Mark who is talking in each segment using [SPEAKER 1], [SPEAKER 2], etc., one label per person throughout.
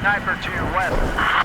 [SPEAKER 1] sniper to your west.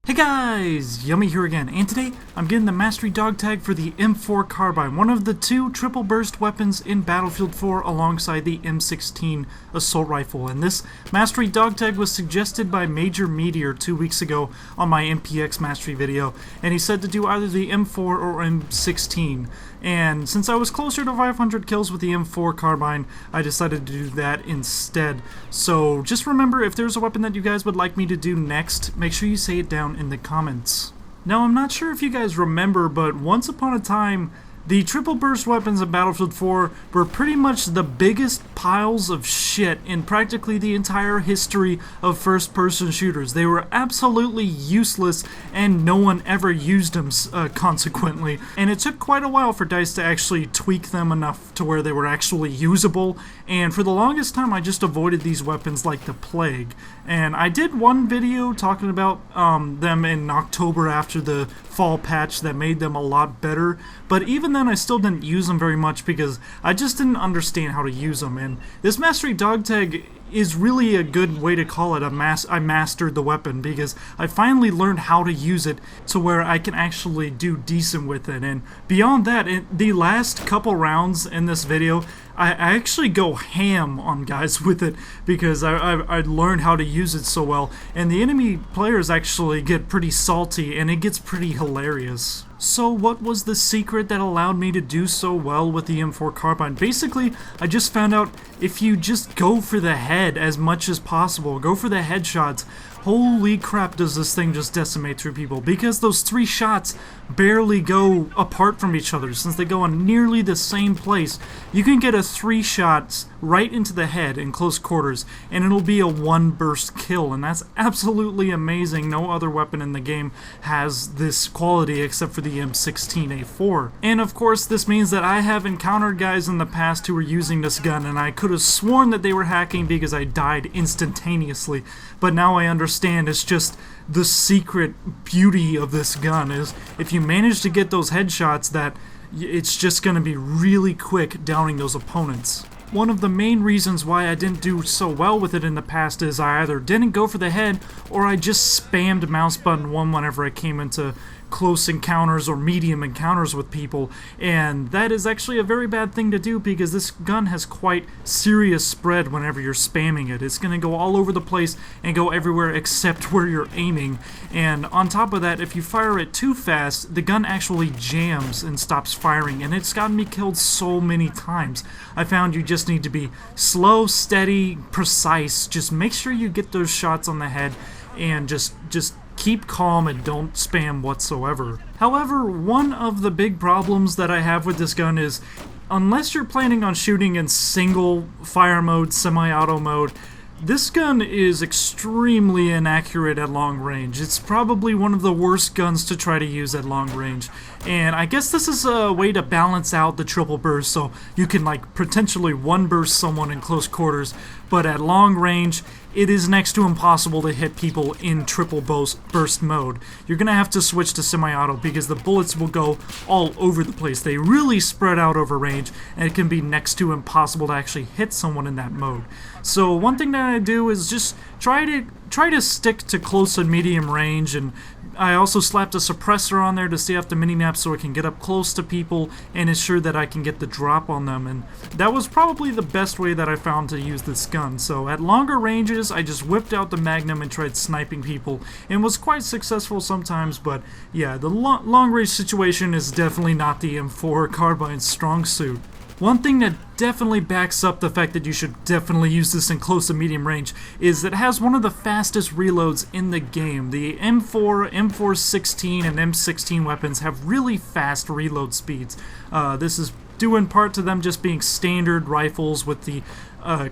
[SPEAKER 2] Hey guys, Yummy here again, and today I'm getting the Mastery Dog Tag for the M4 Carbine, one of the two triple burst weapons in Battlefield 4 alongside the M16 Assault Rifle. And this Mastery Dog Tag was suggested by Major Meteor 2 weeks ago on my MPX Mastery video, and he said to do either the M4 or M16. And since I was closer to 500 kills with the M4 Carbine, I decided to do that instead. So just remember, if there's a weapon that you guys would like me to do next, make sure you say it down in the comments. Now, I'm not sure if you guys remember, but once upon a time, the triple burst weapons in Battlefield 4 were pretty much the biggest piles of shit in practically the entire history of first-person shooters. They were absolutely useless, and no one ever used them consequently. And it took quite a while for DICE to actually tweak them enough to where they were actually usable, and for the longest time I just avoided these weapons like the plague. And I did one video talking about them in October after the fall patch that made them a lot better, but even then I still didn't use them very much because I just didn't understand how to use them. And this Mastery Dog Tag is really a good way to call it I mastered the weapon, because I finally learned how to use it to where I can actually do decent with it. And beyond that, in the last couple rounds in this video, I actually go ham on guys with it because I learned how to use it so well, and the enemy players actually get pretty salty and it gets pretty hilarious. So what was the secret that allowed me to do so well with the M4 Carbine? Basically, I just found out if you just go for the head as much as possible, go for the headshots, holy crap does this thing just decimate through people, because those 3 shots barely go apart from each other since they go on nearly the same place. You can get a 3 shots right into the head in close quarters and it'll be a 1 burst kill, and that's absolutely amazing. No other weapon in the game has this quality except for the M16A4. And of course this means that I have encountered guys in the past who were using this gun and I could have sworn that they were hacking because I died instantaneously, but now I understand it's just the secret beauty of this gun is if you manage to get those headshots, that it's just going to be really quick downing those opponents. One of the main reasons why I didn't do so well with it in the past is I either didn't go for the head or I just spammed mouse button 1 whenever I came into close encounters or medium encounters with people, and that is actually a very bad thing to do because this gun has quite serious spread whenever you're spamming it. It's going to go all over the place and go everywhere except where you're aiming, and on top of that, if you fire it too fast, the gun actually jams and stops firing, and it's gotten me killed so many times. I found you just need to be slow, steady, precise. Just make sure you get those shots on the head and just keep calm and don't spam whatsoever. However, one of the big problems that I have with this gun is unless you're planning on shooting in single fire mode, semi-auto mode, this gun is extremely inaccurate at long range. It's probably one of the worst guns to try to use at long range. And I guess this is a way to balance out the triple burst so you can like potentially 1 burst someone in close quarters, but at long range it is next to impossible to hit people in triple burst mode. You're gonna have to switch to semi-auto because the bullets will go all over the place. They really spread out over range and it can be next to impossible to actually hit someone in that mode. So one thing that I do is just try to stick to close and medium range, and I also slapped a suppressor on there to stay off the mini-map so I can get up close to people and ensure that I can get the drop on them, and that was probably the best way that I found to use this gun. So at longer ranges, I just whipped out the Magnum and tried sniping people, and was quite successful sometimes, but yeah, the long-range situation is definitely not the M4 Carbine's strong suit. One thing that definitely backs up the fact that you should definitely use this in close to medium range is that it has one of the fastest reloads in the game. The M4, M416, and M16 weapons have really fast reload speeds. This is due in part to them just being standard rifles with the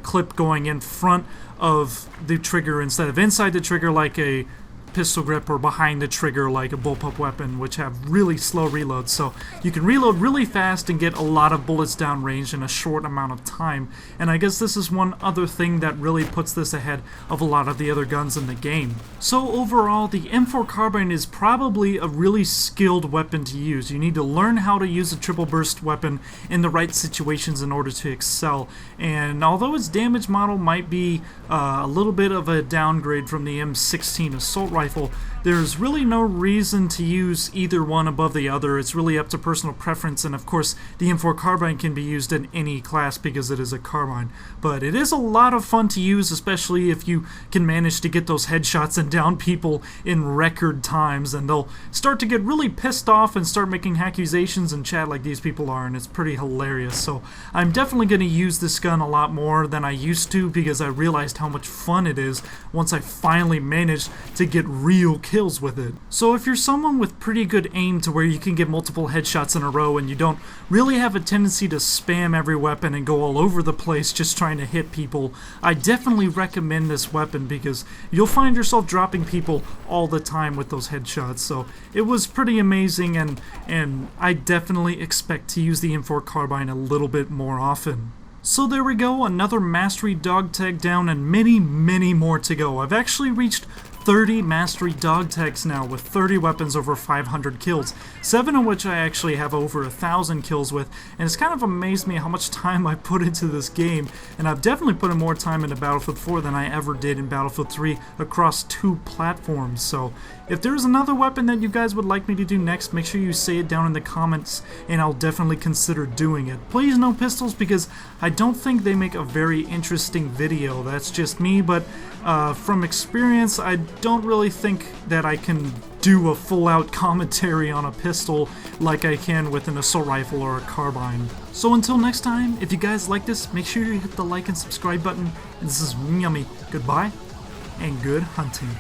[SPEAKER 2] clip going in front of the trigger instead of inside the trigger like a pistol grip or behind the trigger like a bullpup weapon, which have really slow reloads. So you can reload really fast and get a lot of bullets down range in a short amount of time. And I guess this is one other thing that really puts this ahead of a lot of the other guns in the game. So overall, the M4 carbine is probably a really skilled weapon to use. You need to learn how to use a triple burst weapon in the right situations in order to excel. And although its damage model might be a little bit of a downgrade from the M16 assault rifle, there's really no reason to use either one above the other. It's really up to personal preference, and of course the M4 carbine can be used in any class because it is a carbine. But it is a lot of fun to use, especially if you can manage to get those headshots and down people in record times, and they'll start to get really pissed off and start making accusations in chat like these people are, and it's pretty hilarious. So I'm definitely going to use this gun a lot more than I used to because I realized how much fun it is once I finally managed to get real kills with it. So if you're someone with pretty good aim to where you can get multiple headshots in a row and you don't really have a tendency to spam every weapon and go all over the place just trying to hit people, I definitely recommend this weapon because you'll find yourself dropping people all the time with those headshots. So it was pretty amazing, and I definitely expect to use the M4 carbine a little bit more often. So there we go, another mastery dog tag down and many more to go. I've actually reached 30 mastery dog tags now with 30 weapons over 500 kills, 7 of which I actually have over 1,000 kills with, and it's kind of amazed me how much time I put into this game, and I've definitely put in more time into Battlefield 4 than I ever did in Battlefield 3 across 2 platforms. So if there's another weapon that you guys would like me to do next, make sure you say it down in the comments and I'll definitely consider doing it. Please no pistols because I don't think they make a very interesting video. That's just me, but from experience I don't really think that I can do a full-out commentary on a pistol like I can with an assault rifle or a carbine. So until next time, if you guys like this, make sure you hit the like and subscribe button. And this is Yummy. Goodbye and good hunting.